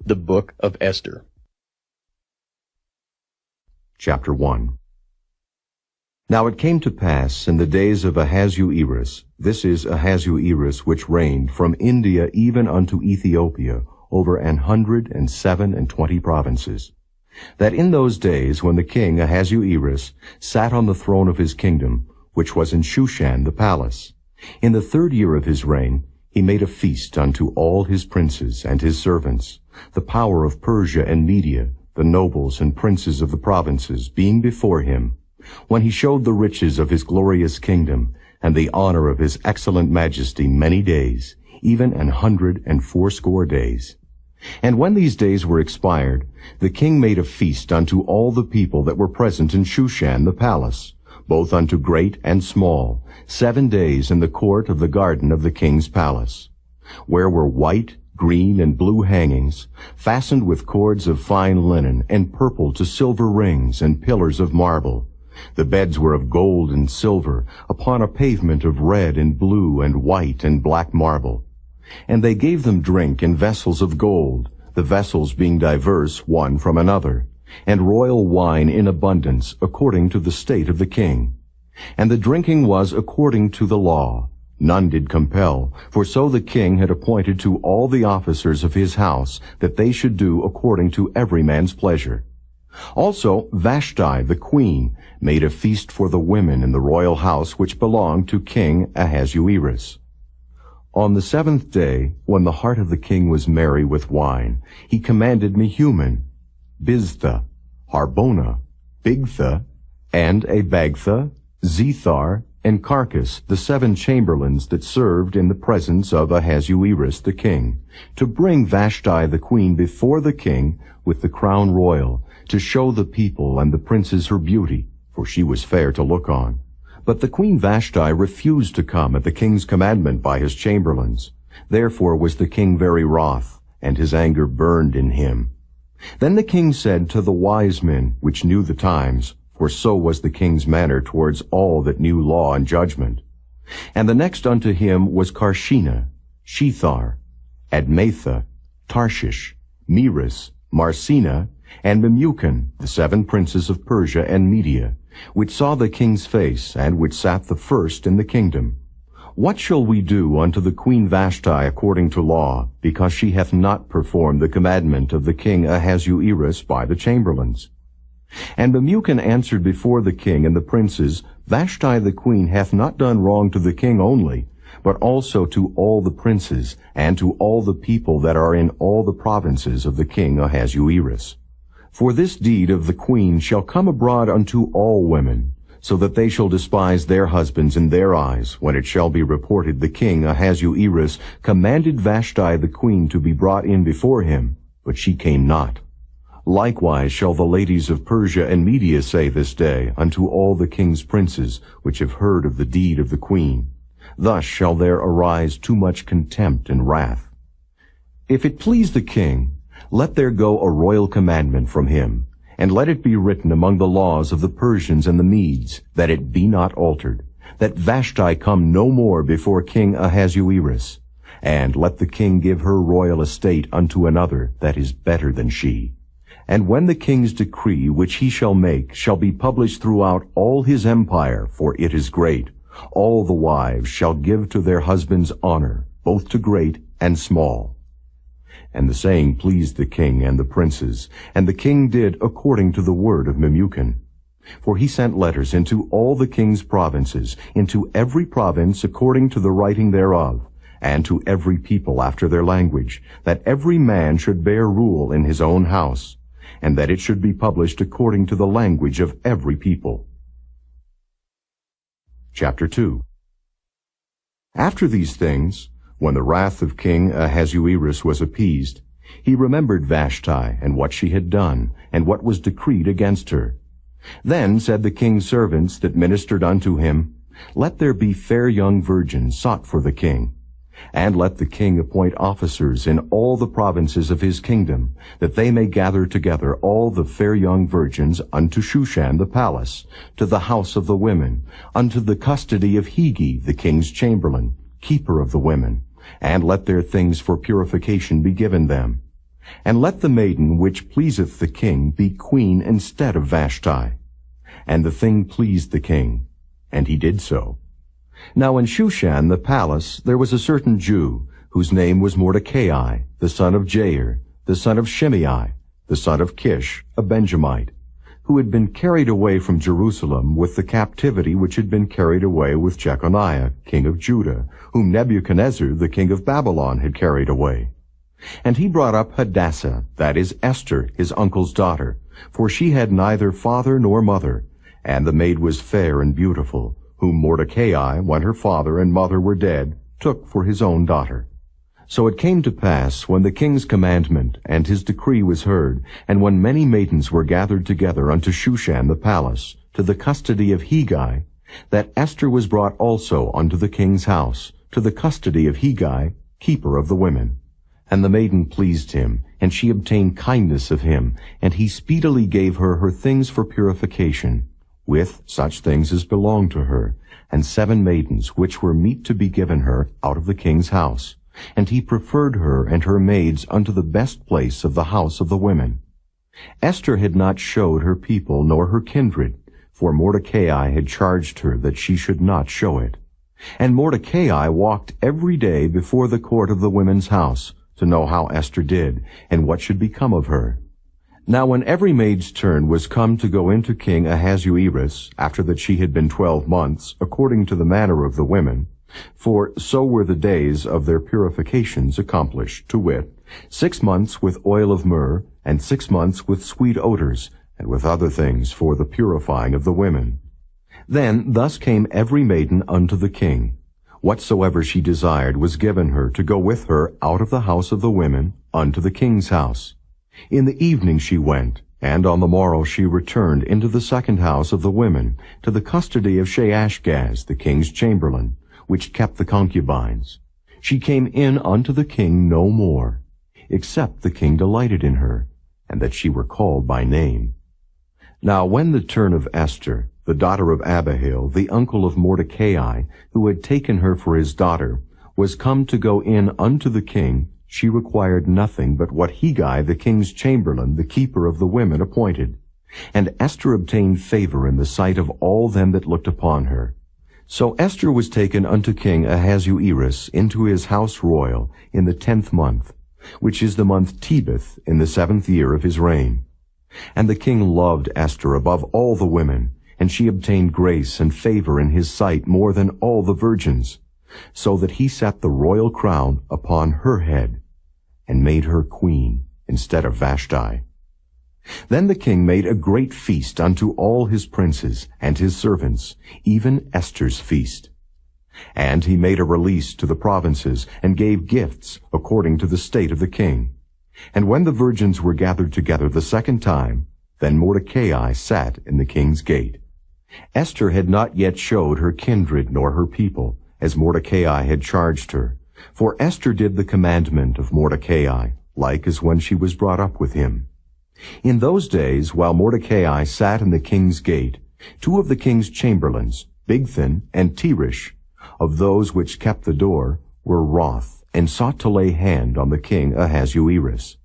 The Book of Esther. Chapter 1. Now it came to pass in the days of Ahasuerus, this is Ahasuerus which reigned from India even unto Ethiopia, over 127 provinces, that in those days when the king Ahasuerus sat on the throne of his kingdom, which was in Shushan the palace, in the 3rd year of his reign, he made a feast unto all his princes and his servants, the power of Persia and Media, the nobles and princes of the provinces, being before him, when he showed the riches of his glorious kingdom, and the honor of his excellent majesty many days, even 180 days. And when these days were expired, the king made a feast unto all the people that were present in Shushan the palace, both unto great and small, 7 days in the court of the garden of the king's palace, where were white, green, and blue hangings, fastened with cords of fine linen, and purple to silver rings, and pillars of marble. The beds were of gold and silver, upon a pavement of red and blue and white and black marble. And they gave them drink in vessels of gold, the vessels being diverse one from another, and royal wine in abundance, according to the state of the king. And the drinking was according to the law. None did compel, for so the king had appointed to all the officers of his house, that they should do according to every man's pleasure. Also Vashti the queen made a feast for the women in the royal house which belonged to King Ahasuerus. On the 7th day, when the heart of the king was merry with wine, he commanded Mehuman, Biztha, Harbona, Bigtha, and Abagtha, Zethar, and Carcas, the 7 chamberlains that served in the presence of Ahasuerus the king, to bring Vashti the queen before the king with the crown royal, to show the people and the princes her beauty, for she was fair to look on. But the queen Vashti refused to come at the king's commandment by his chamberlains. Therefore was the king very wroth, and his anger burned in him. Then the king said to the wise men which knew the times, for so was the king's manner towards all that knew law and judgment. And the next unto him was Carshena, Shethar, Admatha, Tarshish, Meres, Marsena, and Memucan, the 7 princes of Persia and Media, which saw the king's face, and which sat the first in the kingdom. What shall we do unto the queen Vashti according to law, because she hath not performed the commandment of the king Ahasuerus by the chamberlains? And Memucan answered before the king and the princes, Vashti the queen hath not done wrong to the king only, but also to all the princes, and to all the people that are in all the provinces of the king Ahasuerus. For this deed of the queen shall come abroad unto all women, so that they shall despise their husbands in their eyes, when it shall be reported the king Ahasuerus commanded Vashti the queen to be brought in before him, but she came not. Likewise shall the ladies of Persia and Media say this day unto all the king's princes, which have heard of the deed of the queen. Thus shall there arise too much contempt and wrath. If it please the king, let there go a royal commandment from him, and let it be written among the laws of the Persians and the Medes, that it be not altered, that Vashti come no more before King Ahasuerus, and let the king give her royal estate unto another that is better than she. And when the king's decree which he shall make shall be published throughout all his empire, for it is great, all the wives shall give to their husbands honor, both to great and small. And the saying pleased the king and the princes, and the king did according to the word of Memucan. For he sent letters into all the king's provinces, into every province according to the writing thereof, and to every people after their language, that every man should bear rule in his own house, and that it should be published according to the language of every people. Chapter 2. After these things, when the wrath of King Ahasuerus was appeased, he remembered Vashti, and what she had done, and what was decreed against her. Then said the king's servants that ministered unto him, Let there be fair young virgins sought for the king, and let the king appoint officers in all the provinces of his kingdom, that they may gather together all the fair young virgins unto Shushan the palace, to the house of the women, unto the custody of Hegi the king's chamberlain, keeper of the women, and let their things for purification be given them. And let the maiden which pleaseth the king be queen instead of Vashti. And the thing pleased the king, and he did so. Now in Shushan the palace there was a certain Jew, whose name was Mordecai, the son of Jair, the son of Shimei, the son of Kish, a Benjamite, who had been carried away from Jerusalem with the captivity which had been carried away with Jeconiah, king of Judah, whom Nebuchadnezzar, the king of Babylon, had carried away. And he brought up Hadassah, that is Esther, his uncle's daughter, for she had neither father nor mother, and the maid was fair and beautiful, whom Mordecai, when her father and mother were dead, took for his own daughter. So it came to pass, when the king's commandment and his decree was heard, and when many maidens were gathered together unto Shushan the palace, to the custody of Hegai, that Esther was brought also unto the king's house, to the custody of Hegai, keeper of the women. And the maiden pleased him, and she obtained kindness of him, and he speedily gave her her things for purification, with such things as belonged to her, and 7 maidens which were meet to be given her out of the king's house. And he preferred her and her maids unto the best place of the house of the women. Esther had not showed her people nor her kindred, for Mordecai had charged her that she should not show it. And Mordecai walked every day before the court of the women's house, to know how Esther did, and what should become of her. Now when every maid's turn was come to go into King Ahasuerus, after that she had been 12 months, according to the manner of the women, for so were the days of their purifications accomplished, to wit, 6 months with oil of myrrh, and 6 months with sweet odors, and with other things for the purifying of the women. Then thus came every maiden unto the king. Whatsoever she desired was given her to go with her out of the house of the women unto the king's house. In the evening she went, and on the morrow she returned into the second house of the women, to the custody of Shaashgaz, the king's chamberlain, which kept the concubines. She came in unto the king no more, except the king delighted in her, and that she were called by name. Now when the turn of Esther, the daughter of Abihail, the uncle of Mordecai, who had taken her for his daughter, was come to go in unto the king, she required nothing but what Hegai, the king's chamberlain, the keeper of the women, appointed. And Esther obtained favor in the sight of all them that looked upon her. So Esther was taken unto King Ahasuerus into his house royal in the 10th month, which is the month Tebeth, in the 7th year of his reign. And the king loved Esther above all the women, and she obtained grace and favor in his sight more than all the virgins, so that he set the royal crown upon her head, and made her queen instead of Vashti. Then the king made a great feast unto all his princes and his servants, even Esther's feast. And he made a release to the provinces, and gave gifts according to the state of the king. And when the virgins were gathered together the second time, then Mordecai sat in the king's gate. Esther had not yet showed her kindred nor her people, as Mordecai had charged her. For Esther did the commandment of Mordecai, like as when she was brought up with him. In those days, while Mordecai sat in the king's gate, 2 of the king's chamberlains, Bigthan and Teresh, of those which kept the door, were wroth, and sought to lay hand on the king Ahasuerus.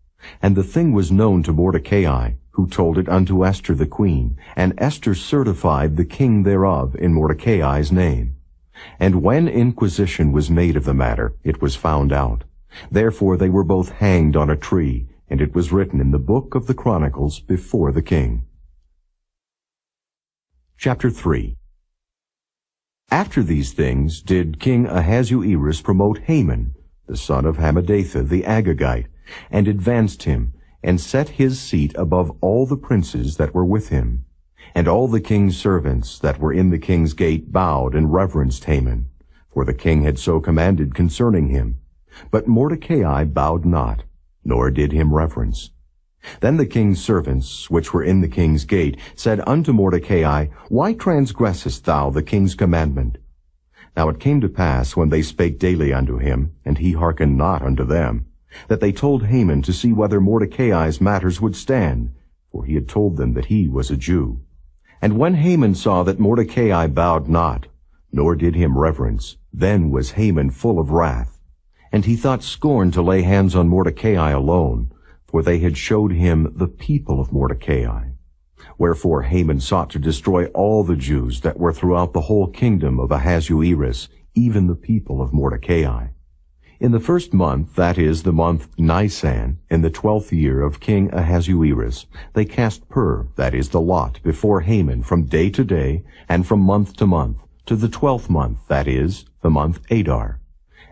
And the thing was known to Mordecai, who told it unto Esther the queen, and Esther certified the king thereof in Mordecai's name. And when inquisition was made of the matter, it was found out. Therefore they were both hanged on a tree, and it was written in the book of the Chronicles before the king. Chapter 3. After these things did King Ahasuerus promote Haman, the son of Hammedatha the Agagite, and advanced him, and set his seat above all the princes that were with him. And all the king's servants that were in the king's gate bowed and reverenced Haman, for the king had so commanded concerning him. But Mordecai bowed not, nor did him reverence. Then the king's servants, which were in the king's gate, said unto Mordecai, Why transgressest thou the king's commandment? Now it came to pass, when they spake daily unto him, and he hearkened not unto them, that they told Haman to see whether Mordecai's matters would stand, for he had told them that he was a Jew. And when Haman saw that Mordecai bowed not, nor did him reverence, then was Haman full of wrath. And he thought scorn to lay hands on Mordecai alone, for they had showed him the people of Mordecai. Wherefore Haman sought to destroy all the Jews that were throughout the whole kingdom of Ahasuerus, even the people of Mordecai. In the first month, that is, the month Nisan, in the 12th year of King Ahasuerus, they cast pur, that is, the lot, before Haman from day to day, and from month to month, to the 12th month, that is, the month Adar.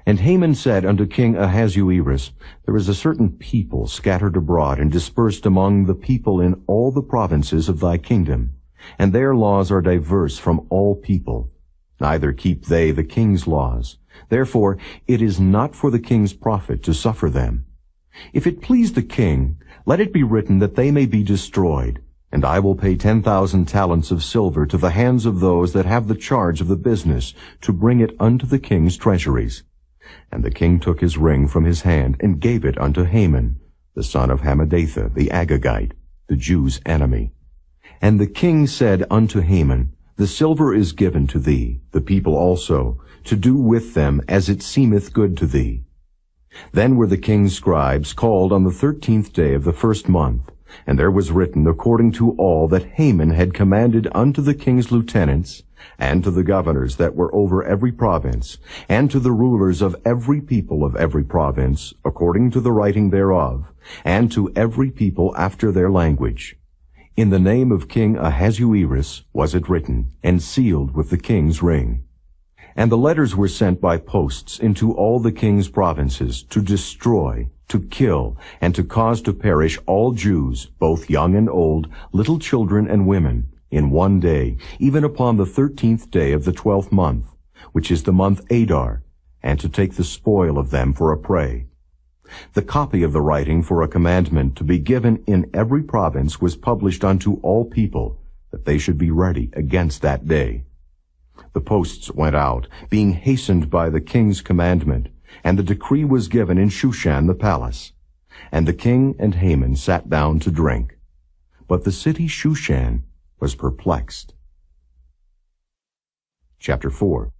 And Haman said unto King Ahasuerus, There is a certain people scattered abroad and dispersed among the people in all the provinces of thy kingdom, and their laws are diverse from all people. Neither keep they the king's laws. Therefore it is not for the king's profit to suffer them. If it please the king, let it be written that they may be destroyed, and I will pay 10,000 talents of silver to the hands of those that have the charge of the business, to bring it unto the king's treasuries. And the king took his ring from his hand, and gave it unto Haman, the son of Hammedatha, the Agagite, the Jews' enemy. And the king said unto Haman, The silver is given to thee, the people also, to do with them as it seemeth good to thee. Then were the king's scribes called on the 13th day of the first month, and there was written according to all that Haman had commanded unto the king's lieutenants, and to the governors that were over every province, and to the rulers of every people of every province, according to the writing thereof, and to every people after their language. In the name of King Ahasuerus was it written, and sealed with the king's ring. And the letters were sent by posts into all the king's provinces, to destroy, to kill, and to cause to perish all Jews, both young and old, little children and women, in one day, even upon the 13th day of the 12th month, which is the month Adar, and to take the spoil of them for a prey. The copy of the writing for a commandment to be given in every province was published unto all people, that they should be ready against that day. The posts went out, being hastened by the king's commandment, and the decree was given in Shushan the palace. And the king and Haman sat down to drink. But the city Shushan was perplexed. Chapter 4.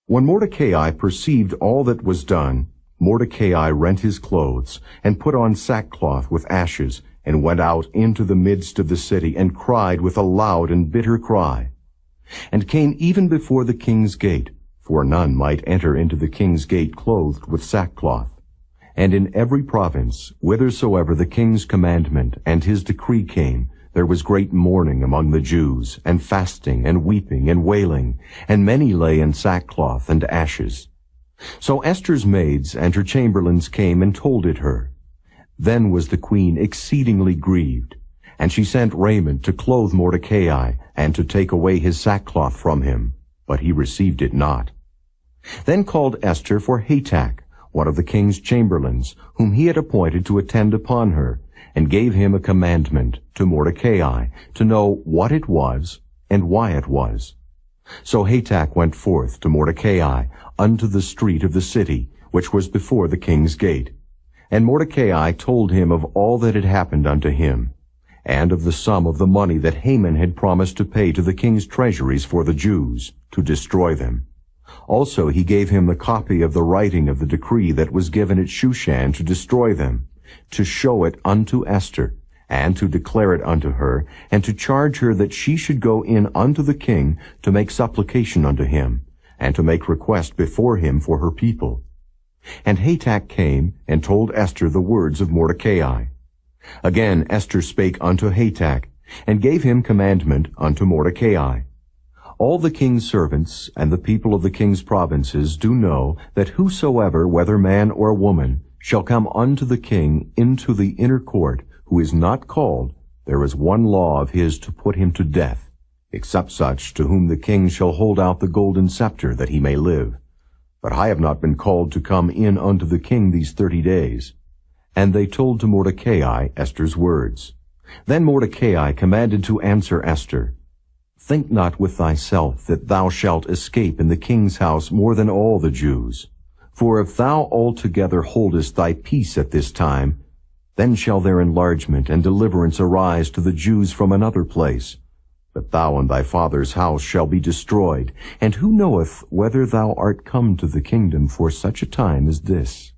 When Mordecai perceived all that was done, Mordecai rent his clothes, and put on sackcloth with ashes, and went out into the midst of the city, and cried with a loud and bitter cry, and came even before the king's gate, for none might enter into the king's gate clothed with sackcloth. And in every province, whithersoever the king's commandment and his decree came, there was great mourning among the Jews, and fasting, and weeping, and wailing, and many lay in sackcloth and ashes. So Esther's maids and her chamberlains came and told it her. Then was the queen exceedingly grieved, and she sent raiment to clothe Mordecai, and to take away his sackcloth from him, but he received it not. Then called Esther for Hatach, one of the king's chamberlains, whom he had appointed to attend upon her, and gave him a commandment to Mordecai, to know what it was, and why it was. So Hatach went forth to Mordecai unto the street of the city, which was before the king's gate. And Mordecai told him of all that had happened unto him, and of the sum of the money that Haman had promised to pay to the king's treasuries for the Jews, to destroy them. Also he gave him the copy of the writing of the decree that was given at Shushan to destroy them, to show it unto Esther, and to declare it unto her, and to charge her that she should go in unto the king to make supplication unto him, and to make request before him for her people. And Hatach came and told Esther the words of Mordecai. Again Esther spake unto Hatach, and gave him commandment unto Mordecai. All the king's servants and the people of the king's provinces do know that whosoever, whether man or woman, shall come unto the king into the inner court, who is not called, there is one law of his to put him to death, except such to whom the king shall hold out the golden scepter, that he may live. But I have not been called to come in unto the king these 30 days. And they told to Mordecai Esther's words. Then Mordecai commanded to answer Esther, Think not with thyself that thou shalt escape in the king's house more than all the Jews. For if thou altogether holdest thy peace at this time, then shall their enlargement and deliverance arise to the Jews from another place. But thou and thy father's house shall be destroyed, and who knoweth whether thou art come to the kingdom for such a time as this?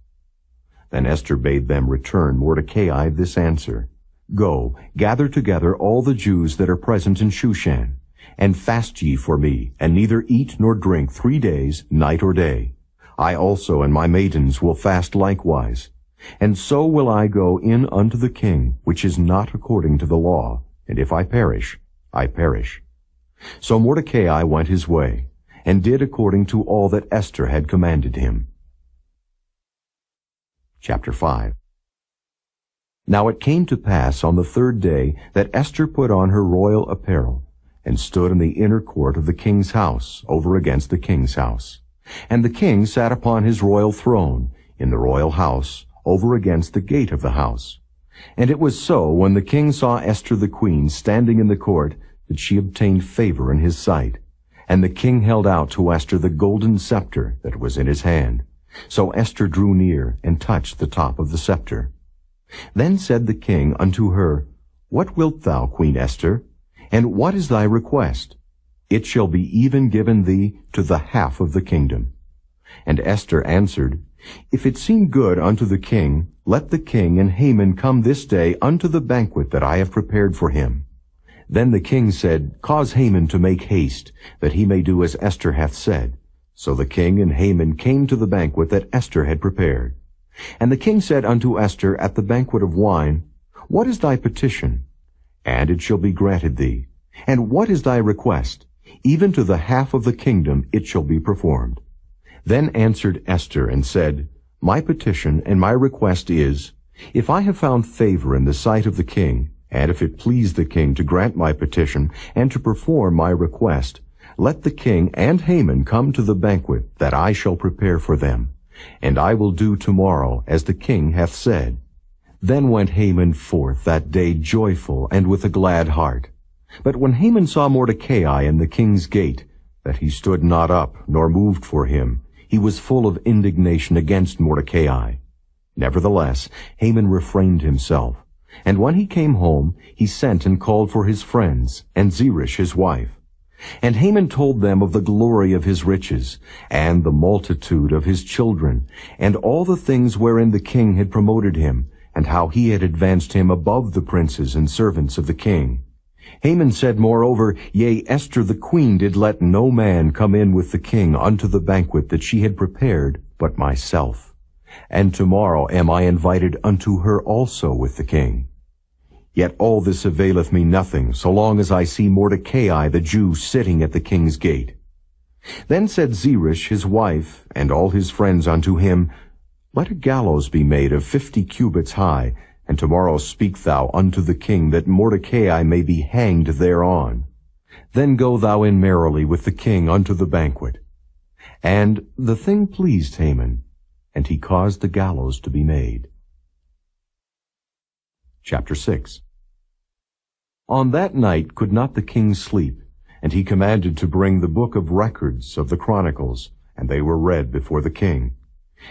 Then Esther bade them return Mordecai this answer, Go, gather together all the Jews that are present in Shushan, and fast ye for me, and neither eat nor drink 3 days, night or day. I also and my maidens will fast likewise. And so will I go in unto the king, which is not according to the law, and if I perish, I perish. So Mordecai went his way, and did according to all that Esther had commanded him. Chapter 5. Now it came to pass on the 3rd day that Esther put on her royal apparel, and stood in the inner court of the king's house, over against the king's house. And the king sat upon his royal throne, in the royal house, over against the gate of the house. And it was so, when the king saw Esther the queen standing in the court, that she obtained favor in his sight. And the king held out to Esther the golden scepter that was in his hand. So Esther drew near, and touched the top of the scepter. Then said the king unto her, What wilt thou, Queen Esther? And what is thy request? It shall be even given thee to the half of the kingdom. And Esther answered, If it seem good unto the king, let the king and Haman come this day unto the banquet that I have prepared for him. Then the king said, Cause Haman to make haste, that he may do as Esther hath said. So the king and Haman came to the banquet that Esther had prepared. And the king said unto Esther at the banquet of wine, What is thy petition? And it shall be granted thee. And what is thy request? Even to the half of the kingdom it shall be performed. Then answered Esther and said, My petition and my request is, If I have found favor in the sight of the king, and if it please the king to grant my petition and to perform my request, let the king and Haman come to the banquet that I shall prepare for them, and I will do tomorrow as the king hath said. Then went Haman forth that day joyful and with a glad heart. But when Haman saw Mordecai in the king's gate, that he stood not up nor moved for him, he was full of indignation against Mordecai. Nevertheless, Haman refrained himself. And when he came home, he sent and called for his friends, and Zeresh his wife. And Haman told them of the glory of his riches, and the multitude of his children, and all the things wherein the king had promoted him, and how he had advanced him above the princes and servants of the king. Haman said moreover, Yea, Esther the queen did let no man come in with the king unto the banquet that she had prepared, but myself. And tomorrow am I invited unto her also with the king. Yet all this availeth me nothing, so long as I see Mordecai the Jew sitting at the king's gate. Then said Zeresh his wife, and all his friends unto him, Let a gallows be made of 50 cubits high, and tomorrow speak thou unto the king, that Mordecai may be hanged thereon. Then go thou in merrily with the king unto the banquet. And the thing pleased Haman, and he caused the gallows to be made. Chapter 6. On that night could not the king sleep, and he commanded to bring the book of records of the Chronicles, and they were read before the king.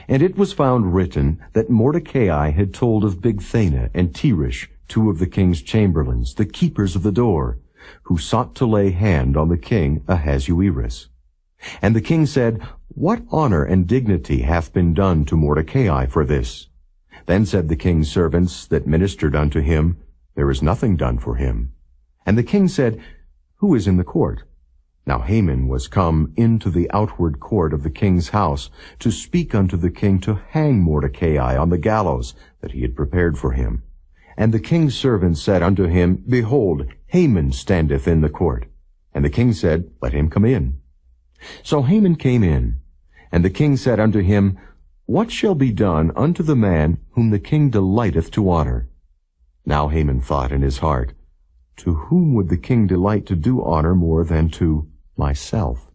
And it was found written that Mordecai had told of Bigthana and Teresh, 2 of the king's chamberlains, the keepers of the door, who sought to lay hand on the king Ahasuerus. And the king said, What honor and dignity hath been done to Mordecai for this? Then said the king's servants that ministered unto him, There is nothing done for him. And the king said, Who is in the court? Now Haman was come into the outward court of the king's house to speak unto the king to hang Mordecai on the gallows that he had prepared for him. And the king's servants said unto him, Behold, Haman standeth in the court. And the king said, Let him come in. So Haman came in. And the king said unto him, What shall be done unto the man whom the king delighteth to honor? Now Haman thought in his heart, To whom would the king delight to do honor more than to myself?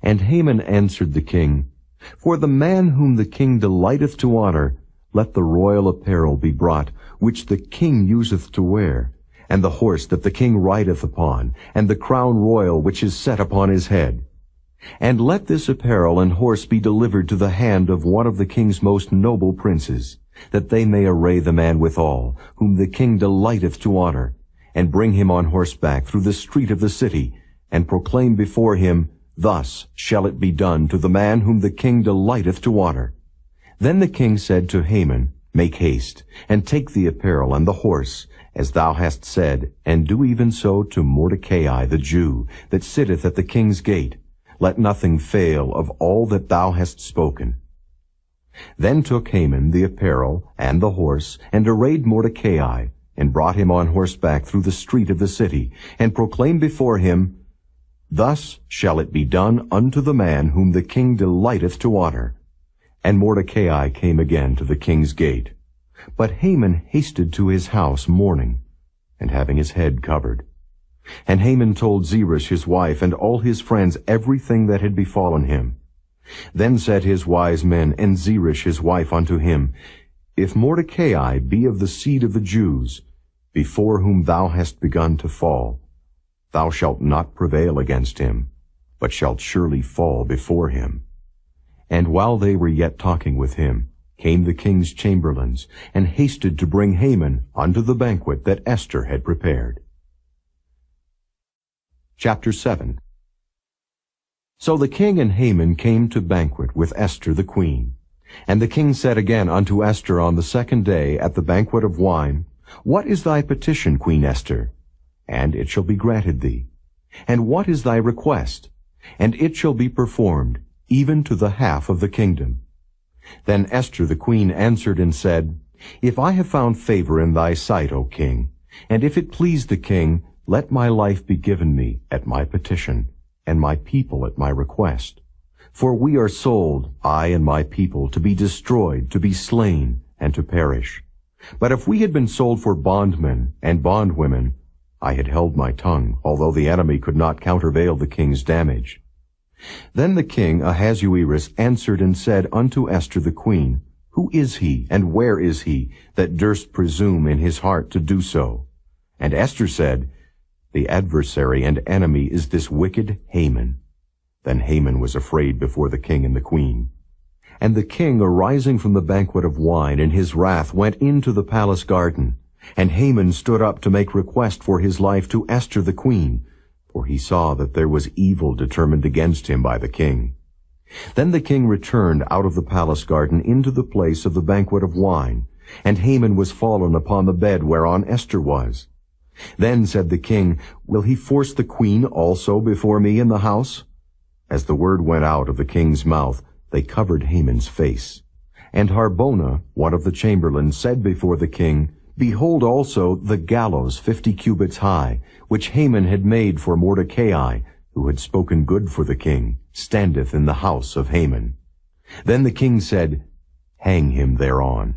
And Haman answered the king, For the man whom the king delighteth to honor, let the royal apparel be brought, which the king useth to wear, and the horse that the king rideth upon, and the crown royal which is set upon his head. And let this apparel and horse be delivered to the hand of one of the king's most noble princes, that they may array the man withal, whom the king delighteth to honor, and bring him on horseback through the street of the city, and proclaim before him, Thus shall it be done to the man whom the king delighteth to honor. Then the king said to Haman, Make haste, and take the apparel and the horse, as thou hast said, and do even so to Mordecai the Jew, that sitteth at the king's gate. Let nothing fail of all that thou hast spoken. Then took Haman the apparel and the horse, and arrayed Mordecai, and brought him on horseback through the street of the city, and proclaimed before him, Thus shall it be done unto the man whom the king delighteth to honor. And Mordecai came again to the king's gate. But Haman hasted to his house mourning, and having his head covered. And Haman told Zeresh his wife and all his friends everything that had befallen him. Then said his wise men and Zeresh his wife unto him, If Mordecai be of the seed of the Jews, before whom thou hast begun to fall, thou shalt not prevail against him, but shalt surely fall before him. And while they were yet talking with him, came the king's chamberlains, and hasted to bring Haman unto the banquet that Esther had prepared. Chapter 7. So the king and Haman came to banquet with Esther the queen. And the king said again unto Esther on the second day at the banquet of wine, What is thy petition, Queen Esther? And it shall be granted thee. And what is thy request? And it shall be performed, even to the half of the kingdom. Then Esther the queen answered and said, If I have found favor in thy sight, O king, and if it please the king, let my life be given me at my petition, and my people at my request. For we are sold, I and my people, to be destroyed, to be slain, and to perish. But if we had been sold for bondmen and bondwomen, I had held my tongue, although the enemy could not countervail the king's damage. Then the king Ahasuerus answered and said unto Esther the queen, Who is he, and where is he, that durst presume in his heart to do so? And Esther said, The adversary and enemy is this wicked Haman. Then Haman was afraid before the king and the queen. And the king, arising from the banquet of wine in his wrath, went into the palace garden. And Haman stood up to make request for his life to Esther the queen, for he saw that there was evil determined against him by the king. Then the king returned out of the palace garden into the place of the banquet of wine, and Haman was fallen upon the bed whereon Esther was. Then said the king, Will he force the queen also before me in the house? As the word went out of the king's mouth, they covered Haman's face. And Harbona, one of the chamberlains, said before the king, Behold also the gallows 50 cubits high, which Haman had made for Mordecai, who had spoken good for the king, standeth in the house of Haman. Then the king said, Hang him thereon.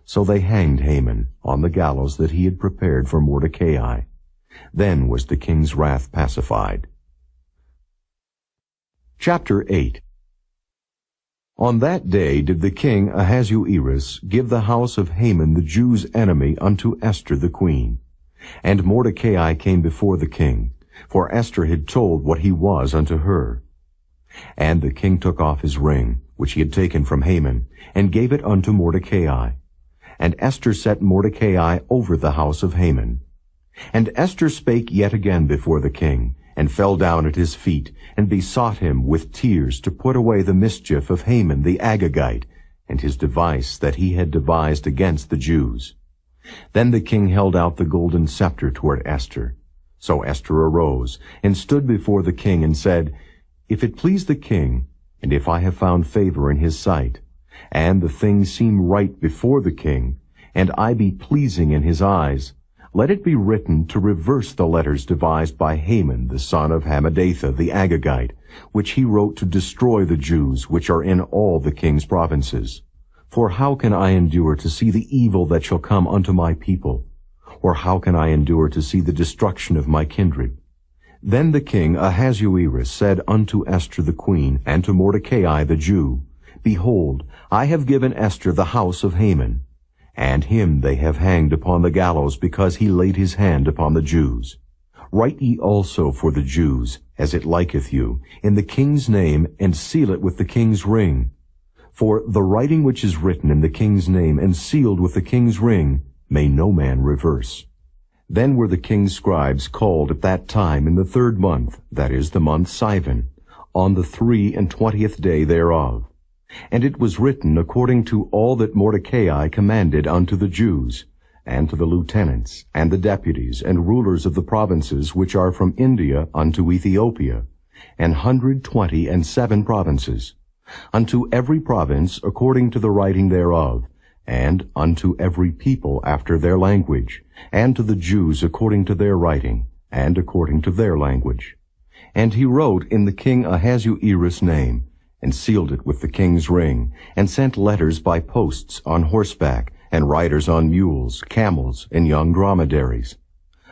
So they hanged Haman on the gallows that he had prepared for Mordecai. Then was the king's wrath pacified. Chapter 8. On that day did the king Ahasuerus give the house of Haman the Jew's enemy unto Esther the queen. And Mordecai came before the king, for Esther had told what he was unto her. And the king took off his ring, which he had taken from Haman, and gave it unto Mordecai. And Esther set Mordecai over the house of Haman. And Esther spake yet again before the king, and fell down at his feet, and besought him with tears to put away the mischief of Haman the Agagite, and his device that he had devised against the Jews. Then the king held out the golden scepter toward Esther. So Esther arose, and stood before the king, and said, If it please the king, and if I have found favor in his sight, and the thing seem right before the king, and I be pleasing in his eyes, let it be written to reverse the letters devised by Haman the son of Hammedatha the Agagite, which he wrote to destroy the Jews which are in all the king's provinces. For how can I endure to see the evil that shall come unto my people? Or how can I endure to see the destruction of my kindred? Then the king Ahasuerus said unto Esther the queen, and to Mordecai the Jew, Behold, I have given Esther the house of Haman, and him they have hanged upon the gallows, because he laid his hand upon the Jews. Write ye also for the Jews, as it liketh you, in the king's name, and seal it with the king's ring. For the writing which is written in the king's name, and sealed with the king's ring, may no man reverse. Then were the king's scribes called at that time in the 3rd month, that is, the month Sivan, on the 23 day thereof. And it was written according to all that Mordecai commanded unto the Jews, and to the lieutenants, and the deputies, and rulers of the provinces which are from India unto Ethiopia, 127 provinces, unto every province according to the writing thereof, and unto every people after their language, and to the Jews according to their writing, and according to their language. And he wrote in the king Ahasuerus' name, and sealed it with the king's ring, and sent letters by posts on horseback, and riders on mules, camels, and young dromedaries,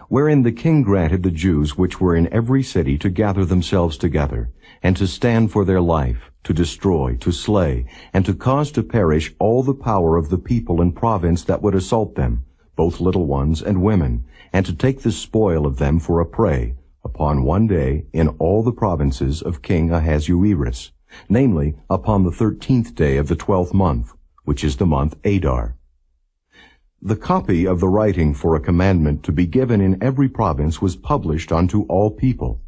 wherein the king granted the Jews which were in every city to gather themselves together, and to stand for their life, to destroy, to slay, and to cause to perish all the power of the people and province that would assault them, both little ones and women, and to take the spoil of them for a prey, upon one day in all the provinces of King Ahasuerus, namely, upon the 13th day of the 12th month, which is the month Adar. The copy of the writing for a commandment to be given in every province was published unto all people,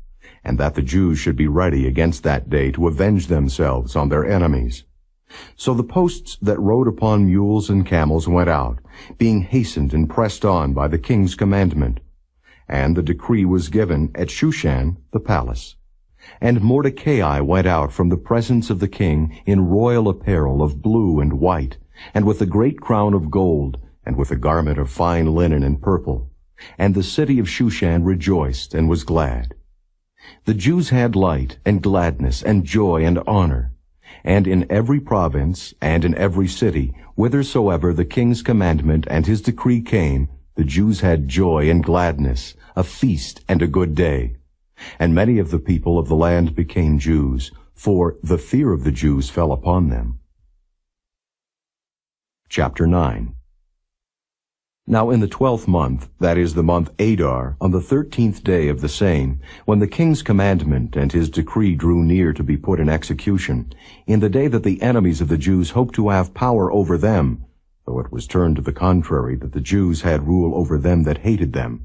and that the Jews should be ready against that day to avenge themselves on their enemies. So the posts that rode upon mules and camels went out, being hastened and pressed on by the king's commandment. And the decree was given at Shushan the palace. And Mordecai went out from the presence of the king in royal apparel of blue and white, and with a great crown of gold, and with a garment of fine linen and purple. And the city of Shushan rejoiced and was glad. The Jews had light and gladness and joy and honor. And in every province and in every city, whithersoever the king's commandment and his decree came, the Jews had joy and gladness, a feast and a good day. And many of the people of the land became Jews, for the fear of the Jews fell upon them. Chapter 9. Now in the 12th month, that is the month Adar, on the 13th day of the same, when the king's commandment and his decree drew near to be put in execution, in the day that the enemies of the Jews hoped to have power over them, though it was turned to the contrary that the Jews had rule over them that hated them,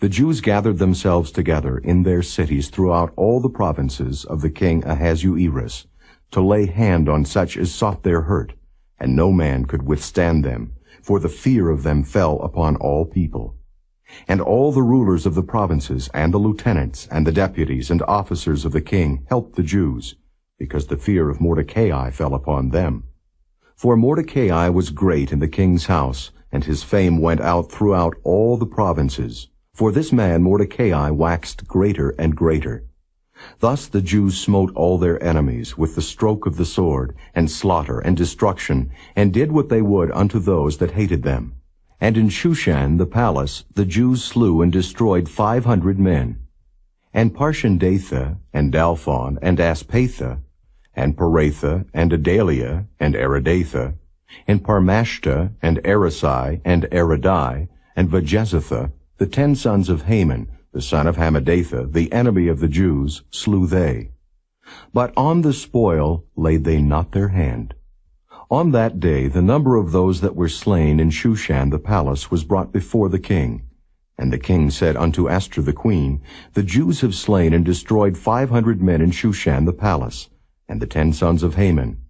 the Jews gathered themselves together in their cities throughout all the provinces of the king Ahasuerus, to lay hand on such as sought their hurt, and no man could withstand them, for the fear of them fell upon all people. And all the rulers of the provinces, and the lieutenants, and the deputies, and officers of the king helped the Jews, because the fear of Mordecai fell upon them. For Mordecai was great in the king's house, and his fame went out throughout all the provinces. For this man Mordecai waxed greater and greater. Thus the Jews smote all their enemies with the stroke of the sword, and slaughter and destruction, and did what they would unto those that hated them. And in Shushan the palace the Jews slew and destroyed 500 men. And Parshandatha, and Dalphon, and Aspatha, and Paratha, and Adalia, and Aridatha, and Parmashta, and Arisai, and Aridai, and Vajezatha, the 10 sons of Haman, the son of Hammedatha, the enemy of the Jews, slew they. But on the spoil laid they not their hand. On that day the number of those that were slain in Shushan the palace was brought before the king. And the king said unto Esther the queen, The Jews have slain and destroyed 500 men in Shushan the palace, and the 10 sons of Haman.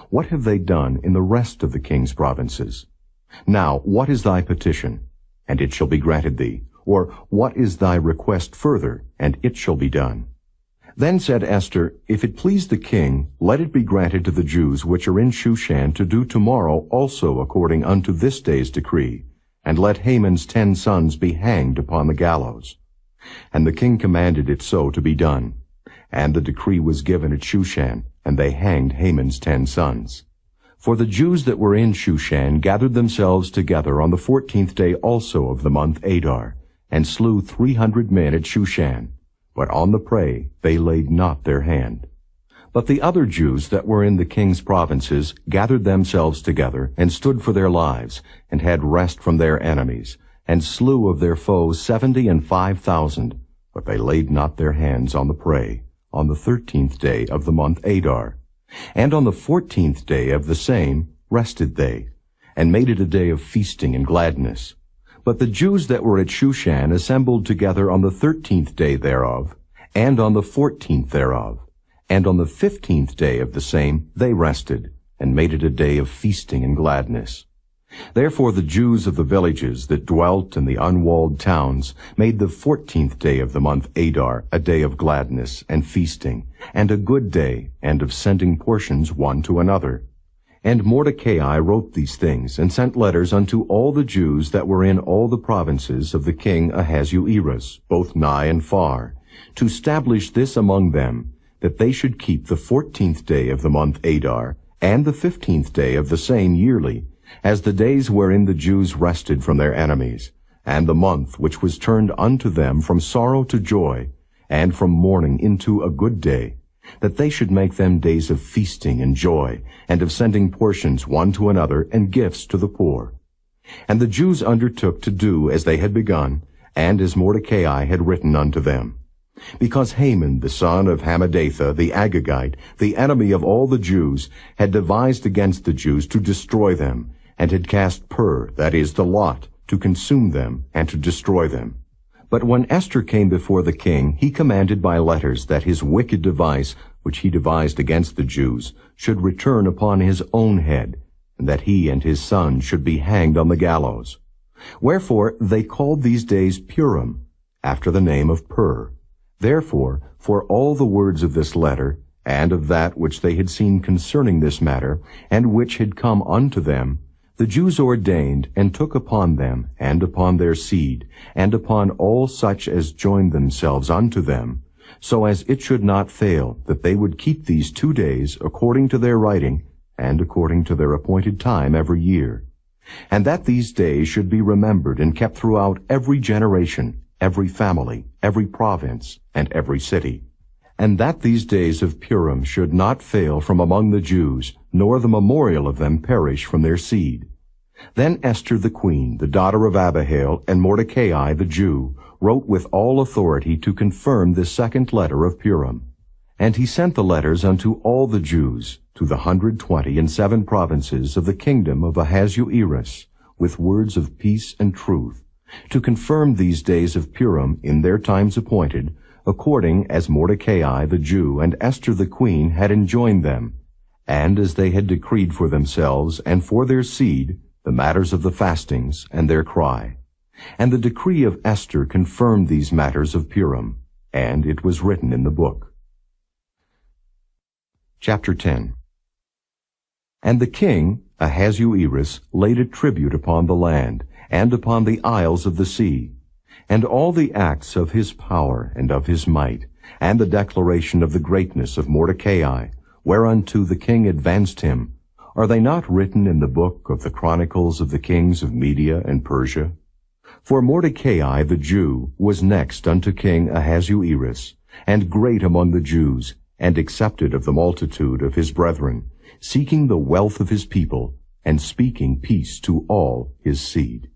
What have they done in the rest of the king's provinces? Now what is thy petition? And it shall be granted thee. Or what is thy request further? And it shall be done. Then said Esther, If it please the king, let it be granted to the Jews which are in Shushan to do tomorrow also according unto this day's decree, and let Haman's 10 sons be hanged upon the gallows. And the king commanded it so to be done. And the decree was given at Shushan, and they hanged Haman's 10 sons. For the Jews that were in Shushan gathered themselves together on the 14th day also of the month Adar, and slew 300 men at Shushan. But on the prey they laid not their hand. But the other Jews that were in the king's provinces gathered themselves together, and stood for their lives, and had rest from their enemies, and slew of their foes 75,000. But they laid not their hands on the prey, on the 13th day of the month Adar. And on the 14th day of the same rested they, and made it a day of feasting and gladness. But the Jews that were at Shushan assembled together on the 13th day thereof, and on the 14th thereof. And on the 15th day of the same they rested, and made it a day of feasting and gladness. Therefore the Jews of the villages that dwelt in the unwalled towns made the 14th day of the month Adar a day of gladness and feasting, and a good day, and of sending portions one to another. And Mordecai wrote these things, and sent letters unto all the Jews that were in all the provinces of the king Ahasuerus, both nigh and far, to establish this among them, that they should keep the 14th day of the month Adar, and the 15th day of the same yearly, as the days wherein the Jews rested from their enemies, and the month which was turned unto them from sorrow to joy, and from mourning into a good day, that they should make them days of feasting and joy, and of sending portions one to another, and gifts to the poor. And the Jews undertook to do as they had begun, and as Mordecai had written unto them. Because Haman the son of Hammedatha the Agagite, the enemy of all the Jews, had devised against the Jews to destroy them, and had cast pur, that is, the lot, to consume them, and to destroy them. But when Esther came before the king, he commanded by letters that his wicked device, which he devised against the Jews, should return upon his own head, and that he and his son should be hanged on the gallows. Wherefore they called these days Purim, after the name of Pur. Therefore, for all the words of this letter, and of that which they had seen concerning this matter, and which had come unto them, the Jews ordained, and took upon them, and upon their seed, and upon all such as joined themselves unto them, so as it should not fail, that they would keep these 2 days according to their writing, and according to their appointed time every year. And that these days should be remembered and kept throughout every generation, every family, every province, and every city. And that these days of Purim should not fail from among the Jews, nor the memorial of them perish from their seed. Then Esther the queen, the daughter of Abihail, and Mordecai the Jew, wrote with all authority to confirm this second letter of Purim. And he sent the letters unto all the Jews, to the 127 provinces of the kingdom of Ahasuerus, with words of peace and truth, to confirm these days of Purim in their times appointed, according as Mordecai the Jew and Esther the queen had enjoined them, and as they had decreed for themselves and for their seed the matters of the fastings and their cry. And the decree of Esther confirmed these matters of Purim, and it was written in the book. Chapter 10. And the king Ahasuerus laid a tribute upon the land, and upon the isles of the sea, and all the acts of his power and of his might, and the declaration of the greatness of Mordecai, whereunto the king advanced him, are they not written in the book of the chronicles of the kings of Media and Persia? For Mordecai the Jew was next unto King Ahasuerus, and great among the Jews, and accepted of the multitude of his brethren, seeking the wealth of his people, and speaking peace to all his seed.